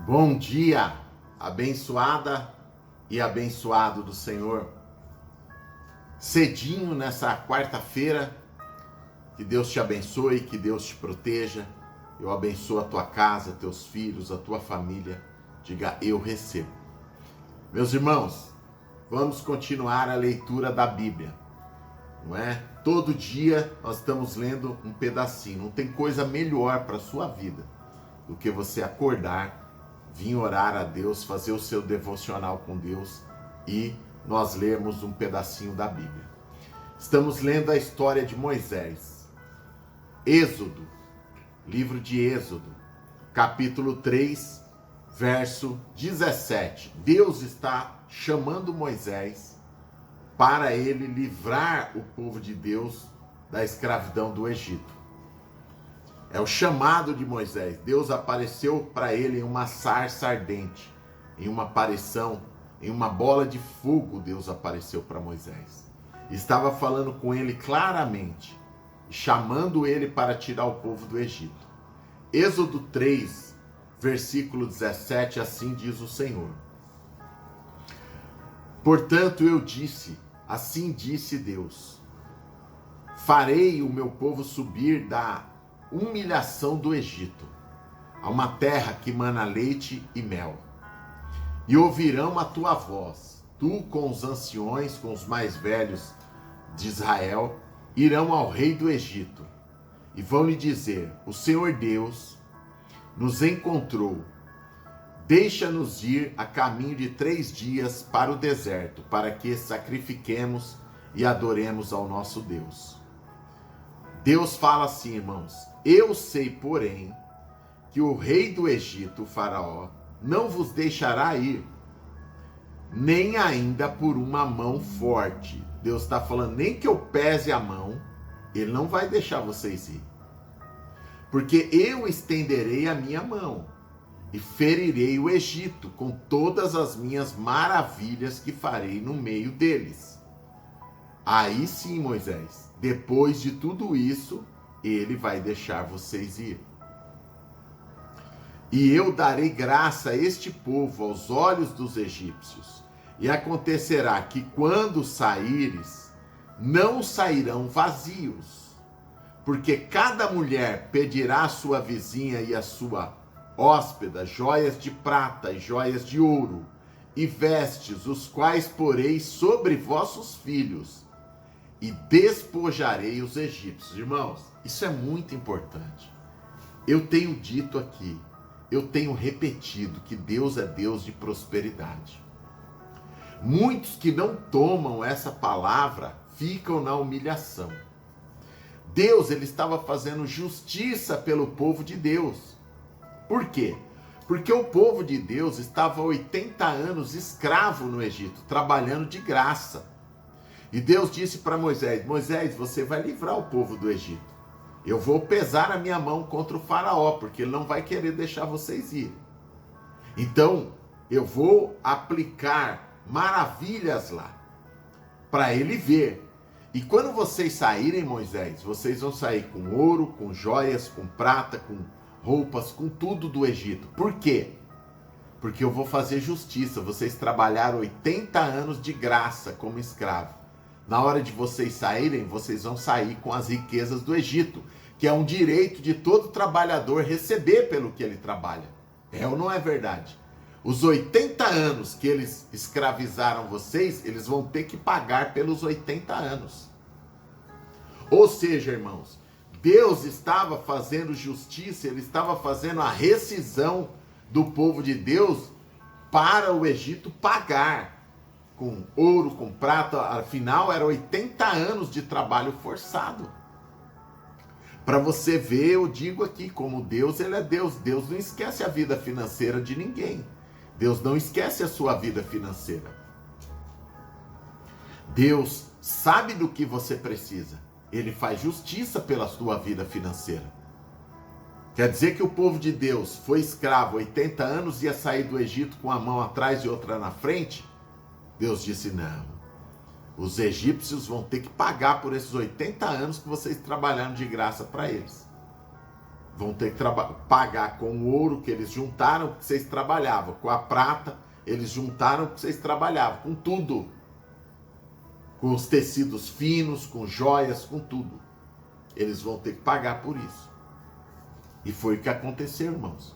Bom dia, abençoada e abençoado do Senhor. Cedinho nessa quarta-feira, que Deus te abençoe, que Deus te proteja. Eu abençoo a tua casa, teus filhos, a tua família. Diga, eu recebo. Meus irmãos, vamos continuar a leitura da Bíblia, não é? Todo dia nós estamos lendo um pedacinho. Não tem coisa melhor para a sua vida do que você acordar, vir orar a Deus, fazer o seu devocional com Deus e nós lermos um pedacinho da Bíblia. Estamos lendo a história de Moisés. Êxodo, livro de Êxodo, capítulo 3, verso 17. Deus está chamando Moisés para ele livrar o povo de Deus da escravidão do Egito. É o chamado de Moisés. Deus apareceu para ele em uma sarça ardente, em uma aparição, em uma bola de fogo. Deus apareceu para Moisés. Estava falando com ele claramente, chamando ele para tirar o povo do Egito. Êxodo 3, versículo 17, assim diz o Senhor. Portanto eu disse, assim disse Deus, farei o meu povo subir da humilhação do Egito, a uma terra que mana leite e mel. E ouvirão a tua voz, tu com os anciões, com os mais velhos de Israel, irão ao rei do Egito, e vão lhe dizer, o Senhor Deus nos encontrou, deixa-nos ir a caminho de 3 dias para o deserto, para que sacrifiquemos e adoremos ao nosso Deus. Deus fala assim, irmãos, eu sei, porém, que o rei do Egito, o faraó, não vos deixará ir, nem ainda por uma mão forte. Deus está falando, nem que eu pese a mão, ele não vai deixar vocês ir. Porque eu estenderei a minha mão e ferirei o Egito com todas as minhas maravilhas que farei no meio deles. Aí sim, Moisés, depois de tudo isso, ele vai deixar vocês ir. E eu darei graça a este povo aos olhos dos egípcios. E acontecerá que quando saíres, não sairão vazios. Porque cada mulher pedirá à sua vizinha e à sua hóspeda joias de prata e joias de ouro, e vestes, os quais porei sobre vossos filhos, e despojarei os egípcios. Irmãos, isso é muito importante. Eu tenho dito aqui, eu tenho repetido que Deus é Deus de prosperidade. Muitos que não tomam essa palavra ficam na humilhação. Deus, ele estava fazendo justiça pelo povo de Deus. Por quê? Porque o povo de Deus estava 80 anos escravo no Egito, trabalhando de graça. E Deus disse para Moisés, Moisés, você vai livrar o povo do Egito. Eu vou pesar a minha mão contra o faraó, porque ele não vai querer deixar vocês ir. Então, eu vou aplicar maravilhas lá, para ele ver. E quando vocês saírem, Moisés, vocês vão sair com ouro, com joias, com prata, com roupas, com tudo do Egito. Por quê? Porque eu vou fazer justiça. Vocês trabalharam 80 anos de graça como escravo. Na hora de vocês saírem, vocês vão sair com as riquezas do Egito, que é um direito de todo trabalhador receber pelo que ele trabalha. É ou não é verdade? Os 80 anos que eles escravizaram vocês, eles vão ter que pagar pelos 80 anos. Ou seja, irmãos, Deus estava fazendo justiça, ele estava fazendo a rescisão do povo de Deus para o Egito pagar com ouro, com prata. Afinal, eram 80 anos de trabalho forçado. Para você ver, eu digo aqui, como Deus, ele é Deus. Deus não esquece a vida financeira de ninguém. Deus não esquece a sua vida financeira. Deus sabe do que você precisa. Ele faz justiça pela sua vida financeira. Quer dizer que o povo de Deus foi escravo 80 anos e ia sair do Egito com a mão atrás e outra na frente? Deus disse, não. Os egípcios vão ter que pagar por esses 80 anos que vocês trabalharam de graça para eles. vão ter que pagar com o ouro que eles juntaram, que vocês trabalhavam, com a prata, eles juntaram que vocês trabalhavam, com tudo. Com os tecidos finos, com joias, com tudo. Eles vão ter que pagar por isso. E foi o que aconteceu, irmãos.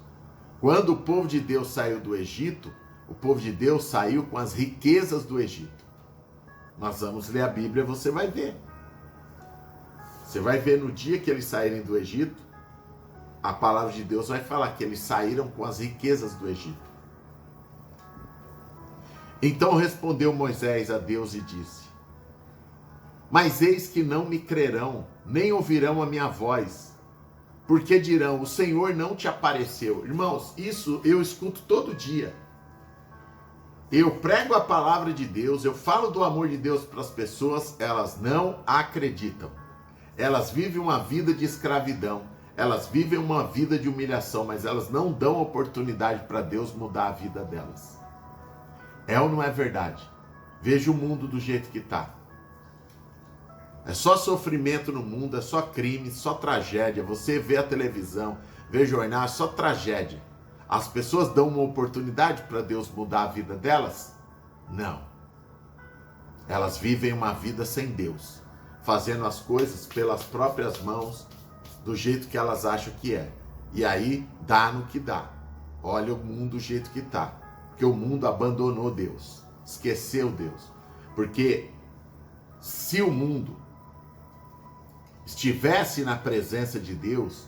Quando o povo de Deus saiu do Egito, o povo de Deus saiu com as riquezas do Egito. Nós vamos ler a Bíblia, você vai ver. Você vai ver no dia que eles saírem do Egito, a palavra de Deus vai falar que eles saíram com as riquezas do Egito. Então respondeu Moisés a Deus e disse: mas eis que não me crerão, nem ouvirão a minha voz, porque dirão, o Senhor não te apareceu. Irmãos, isso eu escuto todo dia. Eu prego a palavra de Deus, eu falo do amor de Deus para as pessoas, elas não acreditam. Elas vivem uma vida de escravidão, elas vivem uma vida de humilhação, mas elas não dão oportunidade para Deus mudar a vida delas. É ou não é verdade? Veja o mundo do jeito que está. É só sofrimento no mundo, é só crime, só tragédia. Você vê a televisão, vê jornal, é só tragédia. As pessoas dão uma oportunidade para Deus mudar a vida delas? Não. Elas vivem uma vida sem Deus, fazendo as coisas pelas próprias mãos, do jeito que elas acham que é. E aí dá no que dá. Olha o mundo do jeito que está. Porque o mundo abandonou Deus, esqueceu Deus. Porque se o mundo estivesse na presença de Deus,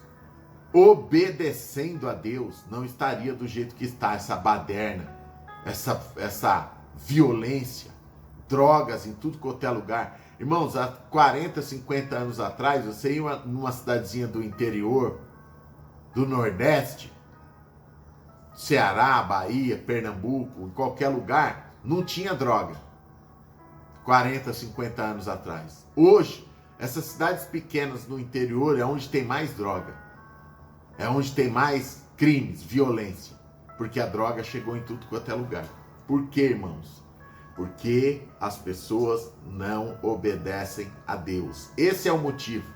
obedecendo a Deus, não estaria do jeito que está, essa baderna, essa violência, drogas em tudo quanto é lugar. Irmãos, há 40, 50 anos atrás, você ia numa cidadezinha do interior, do Nordeste, Ceará, Bahia, Pernambuco, em qualquer lugar, não tinha droga. 40, 50 anos atrás. Hoje, essas cidades pequenas no interior é onde tem mais droga. É onde tem mais crimes, violência. Porque a droga chegou em tudo quanto é lugar. Por quê, irmãos? Porque as pessoas não obedecem a Deus. Esse é o motivo.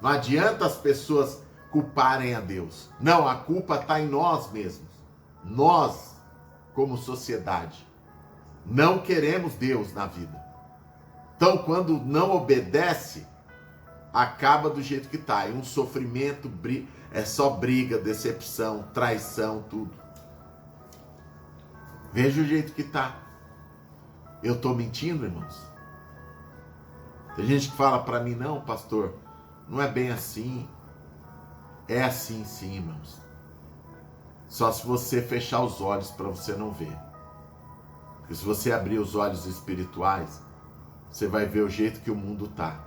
Não adianta as pessoas culparem a Deus. Não, a culpa está em nós mesmos. Nós, como sociedade, não queremos Deus na vida. Então, quando não obedece, acaba do jeito que está. É um sofrimento, é só briga, decepção, traição, tudo. Veja o jeito que está. Eu estou mentindo, irmãos? Tem gente que fala para mim, não, pastor, não é bem assim. É assim sim, irmãos. Só se você fechar os olhos para você não ver. Porque se você abrir os olhos espirituais, você vai ver o jeito que o mundo está.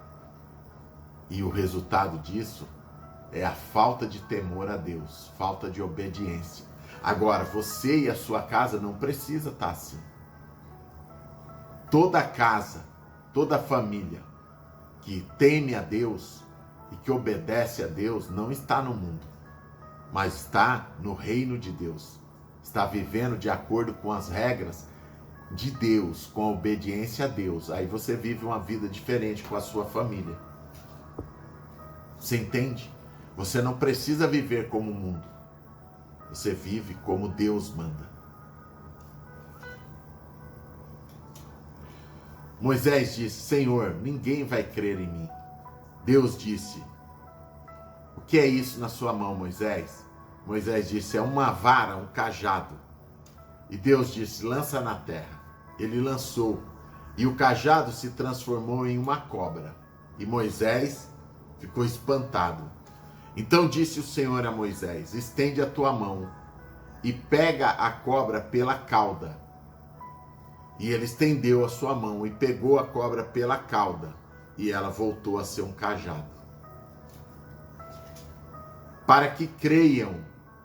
E o resultado disso é a falta de temor a Deus, falta de obediência. Agora, você e a sua casa não precisa estar assim. Toda casa, toda família que teme a Deus e que obedece a Deus não está no mundo, mas está no reino de Deus. Está vivendo de acordo com as regras de Deus, com a obediência a Deus. Aí você vive uma vida diferente com a sua família. Você entende? Você não precisa viver como o mundo. Você vive como Deus manda. Moisés disse, Senhor, ninguém vai crer em mim. Deus disse, o que é isso na sua mão, Moisés? Moisés disse, é uma vara, um cajado. E Deus disse, lança na terra. Ele lançou, e o cajado se transformou em uma cobra. E Moisés ficou espantado. Então disse o Senhor a Moisés, estende a tua mão e pega a cobra pela cauda. E ele estendeu a sua mão e pegou a cobra pela cauda, e ela voltou a ser um cajado. Para que creiam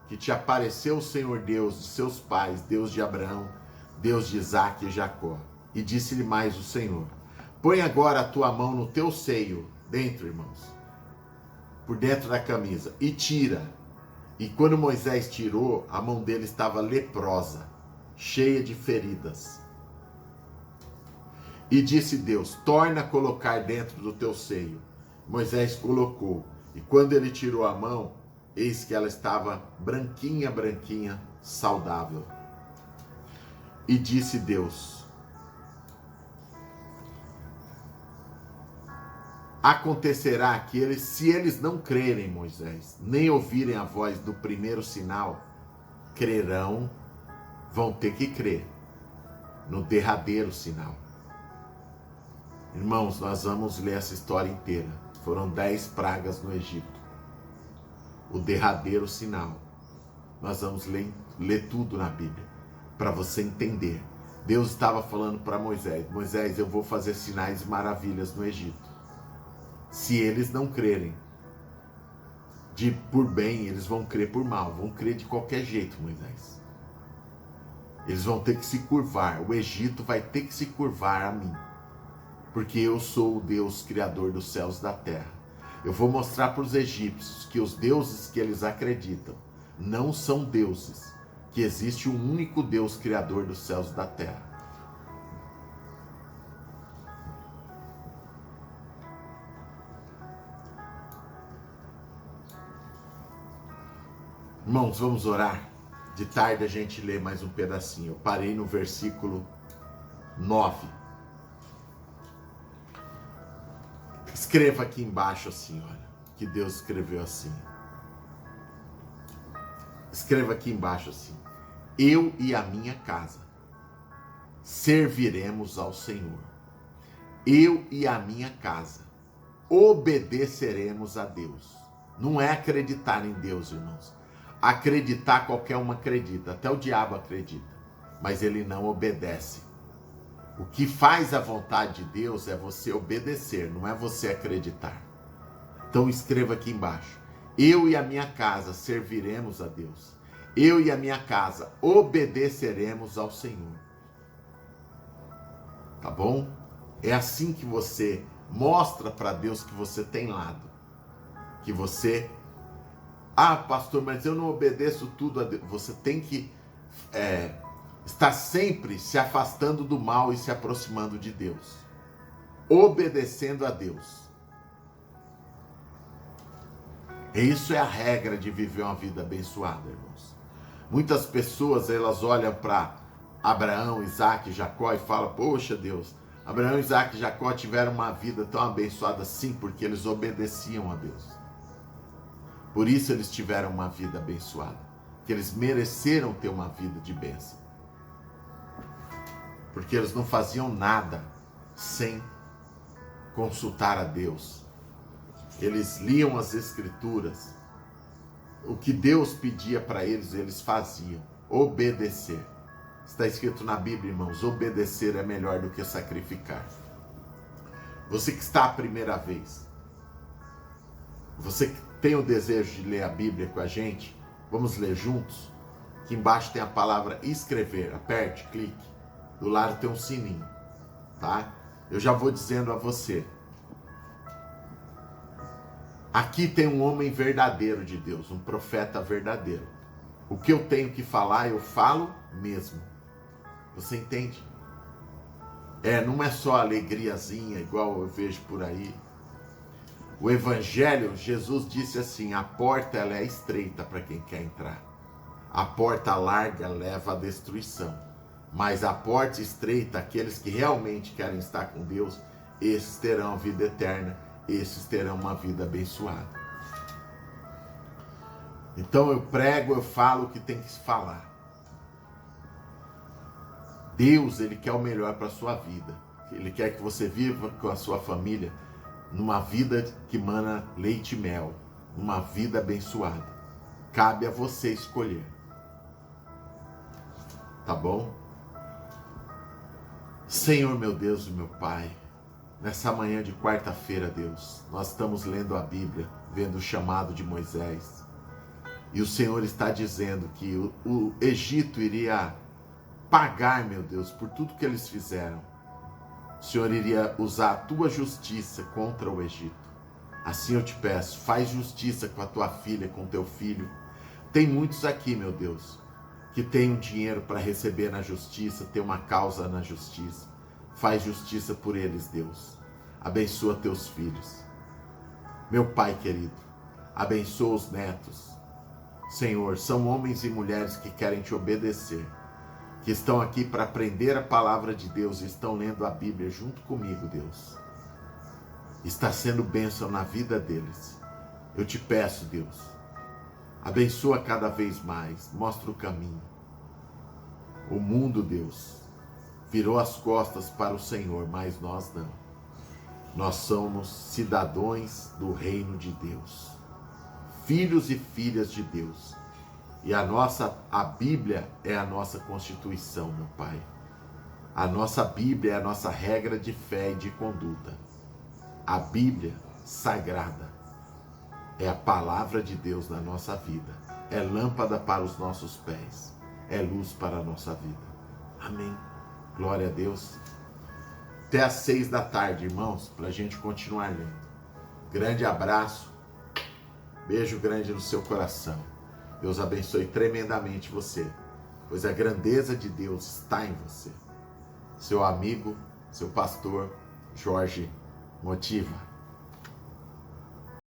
que te apareceu o Senhor Deus de seus pais, Deus de Abraão, Deus de Isaque e Jacó. E disse-lhe mais o Senhor, põe agora a tua mão no teu seio, dentro, irmãos, por dentro da camisa, e tira. E quando Moisés tirou, a mão dele estava leprosa, cheia de feridas. E disse Deus, torna a colocar dentro do teu seio. Moisés colocou, E quando ele tirou a mão, eis que ela estava branquinha, branquinha, saudável. E disse Deus: acontecerá que se eles não crerem, Moisés, nem ouvirem a voz do primeiro sinal, crerão, vão ter que crer no derradeiro sinal. Irmãos, nós vamos ler essa história inteira. Foram 10 pragas no Egito. O derradeiro sinal. Nós vamos ler tudo na Bíblia, para você entender. Deus estava falando para Moisés: Moisés, eu vou fazer sinais e maravilhas no Egito. Se eles não crerem por bem, eles vão crer por mal. Vão crer de qualquer jeito, Moisés. Eles vão ter que se curvar. O Egito vai ter que se curvar a mim. Porque eu sou o Deus criador dos céus e da terra. Eu vou mostrar para os egípcios que os deuses que eles acreditam não são deuses. Que existe um único Deus criador dos céus e da terra. Irmãos, vamos orar? De tarde a gente lê mais um pedacinho. Eu parei no versículo 9. Escreva aqui embaixo assim, olha, que Deus escreveu assim. Escreva aqui embaixo assim: eu e a minha casa serviremos ao Senhor. Eu e a minha casa obedeceremos a Deus. Não é acreditar em Deus, irmãos. Acreditar, qualquer um acredita, até o diabo acredita, mas ele não obedece. O que faz a vontade de Deus é você obedecer, não é você acreditar. Então escreva aqui embaixo: eu e a minha casa serviremos a Deus. Eu e a minha casa obedeceremos ao Senhor. Tá bom? É assim que você mostra para Deus que você tem lado. Que você... Ah, pastor, mas eu não obedeço tudo a Deus. Você tem que estar sempre se afastando do mal e se aproximando de Deus. Obedecendo a Deus. Isso é a regra de viver uma vida abençoada, irmãos. Muitas pessoas, elas olham para Abraão, Isaac e Jacó e falam: poxa Deus, Abraão, Isaac e Jacó tiveram uma vida tão abençoada assim porque eles obedeciam a Deus. Por isso eles tiveram uma vida abençoada. Que eles mereceram ter uma vida de bênção. Porque eles não faziam nada sem consultar a Deus. Eles liam as Escrituras. O que Deus pedia para eles, eles faziam. Obedecer. Está escrito na Bíblia, irmãos: obedecer é melhor do que sacrificar. Você que está a primeira vez, você que tem o desejo de ler a Bíblia com a gente, vamos ler juntos? Aqui embaixo tem a palavra escrever. Aperte, clique. Do lado tem um sininho, tá? Eu já vou dizendo a você. Aqui tem um homem verdadeiro de Deus, um profeta verdadeiro. O que eu tenho que falar, eu falo mesmo. Você entende? Não é só alegriazinha, igual eu vejo por aí. O Evangelho, Jesus disse assim: a porta ela é estreita para quem quer entrar. A porta larga leva à destruição. Mas a porta estreita, aqueles que realmente querem estar com Deus, esses terão a vida eterna, esses terão uma vida abençoada. Então eu prego, eu falo o que tem que se falar. Deus, Ele quer o melhor para a sua vida. Ele quer que você viva com a sua família numa vida que mana leite e mel, uma vida abençoada. Cabe a você escolher. Tá bom? Senhor, meu Deus e meu Pai, nessa manhã de quarta-feira, Deus, nós estamos lendo a Bíblia, vendo o chamado de Moisés. E o Senhor está dizendo que o Egito iria pagar, meu Deus, por tudo que eles fizeram. O Senhor iria usar a tua justiça contra o Egito. Assim eu te peço, faz justiça com a tua filha, com o teu filho. Tem muitos aqui, meu Deus, que têm um dinheiro para receber na justiça, tem uma causa na justiça. Faz justiça por eles, Deus. Abençoa teus filhos. Meu Pai querido, Abençoa os netos. Senhor, são homens e mulheres que querem te obedecer, que estão aqui para aprender a palavra de Deus e estão lendo a Bíblia junto comigo, Deus. Está sendo bênção na vida deles. Eu te peço, Deus, abençoa cada vez mais, mostra o caminho. O mundo, Deus, virou as costas para o Senhor, mas nós não. Nós somos cidadãos do reino de Deus, filhos e filhas de Deus. E a Bíblia é a nossa constituição, meu Pai. A nossa Bíblia é a nossa regra de fé e de conduta. A Bíblia sagrada é a palavra de Deus na nossa vida. É lâmpada para os nossos pés. É luz para a nossa vida. Amém. Glória a Deus. Até às 6 da tarde, irmãos, para a gente continuar lendo. Grande abraço. Beijo grande no seu coração. Deus abençoe tremendamente você, pois a grandeza de Deus está em você. Seu amigo, seu pastor, Jorge Motiva.